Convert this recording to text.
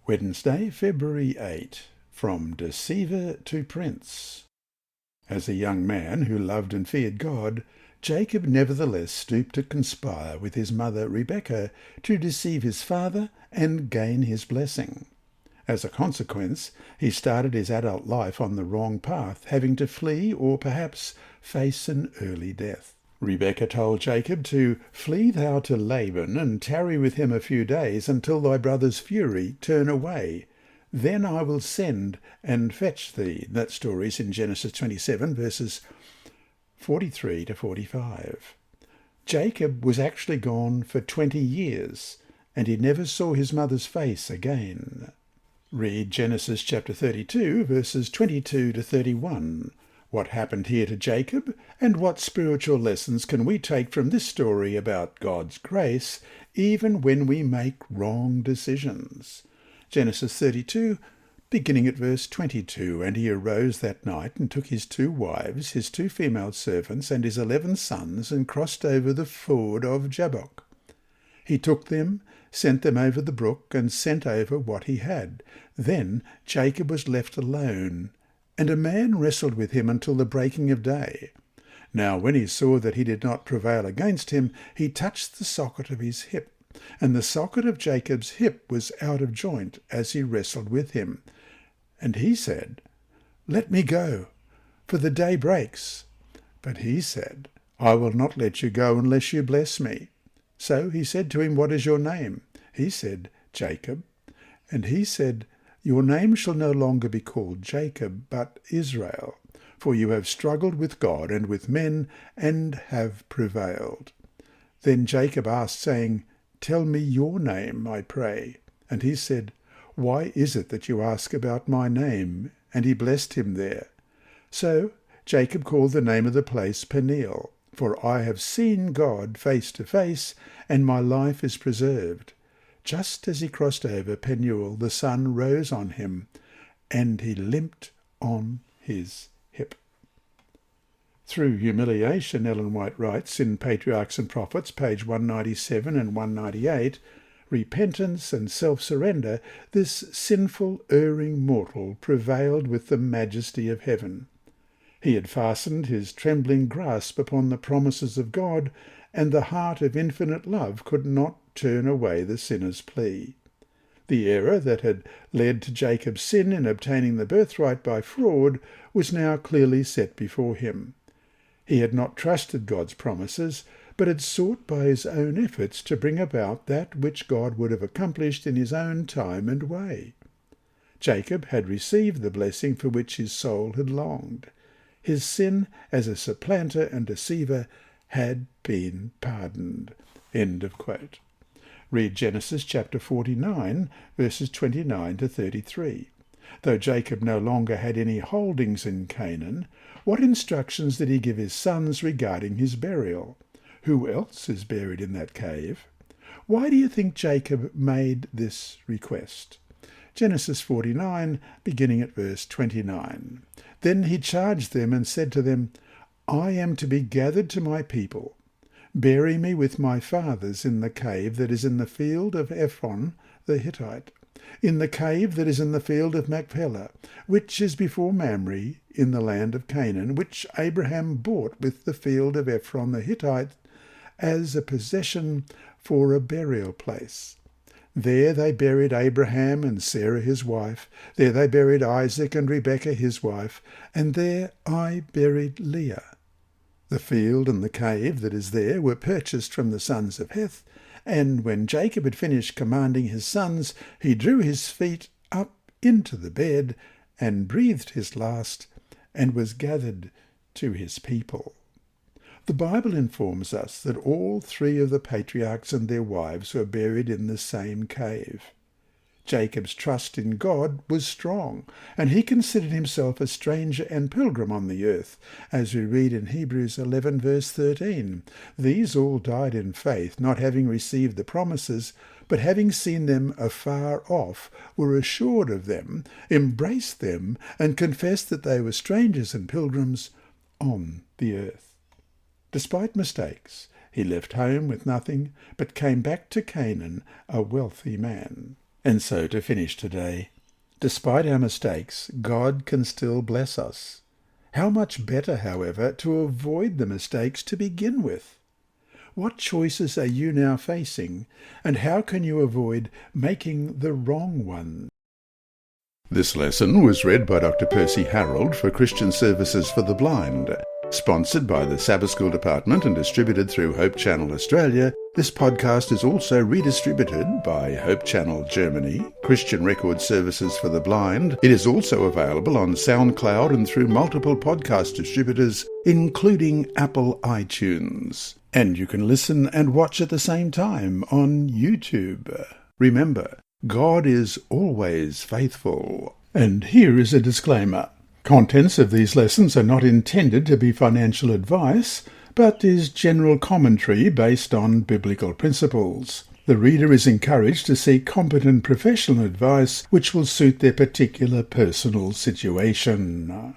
Wednesday, February 8. From Deceiver to Prince. As a young man who loved and feared God, Jacob nevertheless stooped to conspire with his mother Rebekah to deceive his father and gain his blessing. As a consequence, he started his adult life on the wrong path, having to flee or perhaps face an early death. Rebekah told Jacob to flee thou to Laban and tarry with him a few days until thy brother's fury turn away. Then I will send and fetch thee. That story's in Genesis 27, verses 43 to 45. Jacob was actually gone for 20 years, and he never saw his mother's face again. Read Genesis chapter 32, verses 22 to 31. What happened here to Jacob, and what spiritual lessons can we take from this story about God's grace, even when we make wrong decisions? Genesis 32, beginning at verse 22. And he arose that night and took his 2 wives, his 2 female servants, and his 11 sons, and crossed over the ford of Jabbok. He took them, sent them over the brook, and sent over what he had. Then Jacob was left alone, and a man wrestled with him until the breaking of day. Now when he saw that he did not prevail against him, he touched the socket of his hip, and the socket of Jacob's hip was out of joint as he wrestled with him. And he said, Let me go, for the day breaks. But he said, I will not let you go unless you bless me. So he said to him, What is your name? He said, Jacob. And he said, Your name shall no longer be called Jacob, but Israel, for you have struggled with God and with men, and have prevailed. Then Jacob asked, saying, Tell me your name, I pray. And he said, Why is it that you ask about my name? And he blessed him there. So Jacob called the name of the place Peniel, for I have seen God face to face, and my life is preserved. Just as he crossed over Peniel, the sun rose on him, and he limped on his hip. Through humiliation, Ellen White writes in Patriarchs and Prophets, page 197 and 198, repentance and self-surrender, this sinful, erring mortal prevailed with the majesty of heaven. He had fastened his trembling grasp upon the promises of God, and the heart of infinite love could not turn away the sinner's plea. The error that had led to Jacob's sin in obtaining the birthright by fraud was now clearly set before him. He had not trusted God's promises, but had sought by his own efforts to bring about that which God would have accomplished in his own time and way. Jacob had received the blessing for which his soul had longed. His sin as a supplanter and deceiver had been pardoned. End of quote. Read Genesis chapter 49, verses 29 to 33. Though Jacob no longer had any holdings in Canaan, what instructions did he give his sons regarding his burial? Who else is buried in that cave? Why do you think Jacob made this request? Genesis 49, beginning at verse 29. Then he charged them and said to them, I am to be gathered to my people. Bury me with my fathers in the cave that is in the field of Ephron the Hittite, in the cave that is in the field of Machpelah, which is before Mamre in the land of Canaan, which Abraham bought with the field of Ephron the Hittite as a possession for a burial place. There they buried Abraham and Sarah his wife. There they buried Isaac and Rebekah his wife. And there I buried Leah. The field and the cave that is there were purchased from the sons of Heth. And when Jacob had finished commanding his sons, he drew his feet up into the bed and breathed his last and was gathered to his people. The Bible informs us that all 3 of the patriarchs and their wives were buried in the same cave. Jacob's trust in God was strong, and he considered himself a stranger and pilgrim on the earth, as we read in Hebrews 11 verse 13. These all died in faith, not having received the promises, but having seen them afar off, were assured of them, embraced them, and confessed that they were strangers and pilgrims on the earth. Despite mistakes, he left home with nothing, but came back to Canaan a wealthy man. And so to finish today, despite our mistakes, God can still bless us. How much better, however, to avoid the mistakes to begin with? What choices are you now facing, and how can you avoid making the wrong ones? This lesson was read by Dr. Percy Harrold for Christian Services for the Blind. Sponsored by the Sabbath School Department and distributed through Hope Channel Australia, this podcast is also redistributed by Hope Channel Germany, Christian Record Services for the Blind. It is also available on SoundCloud and through multiple podcast distributors, including Apple iTunes. And you can listen and watch at the same time on YouTube. Remember, God is always faithful. And here is a disclaimer. Contents of these lessons are not intended to be financial advice, but is general commentary based on biblical principles. The reader is encouraged to seek competent professional advice which will suit their particular personal situation.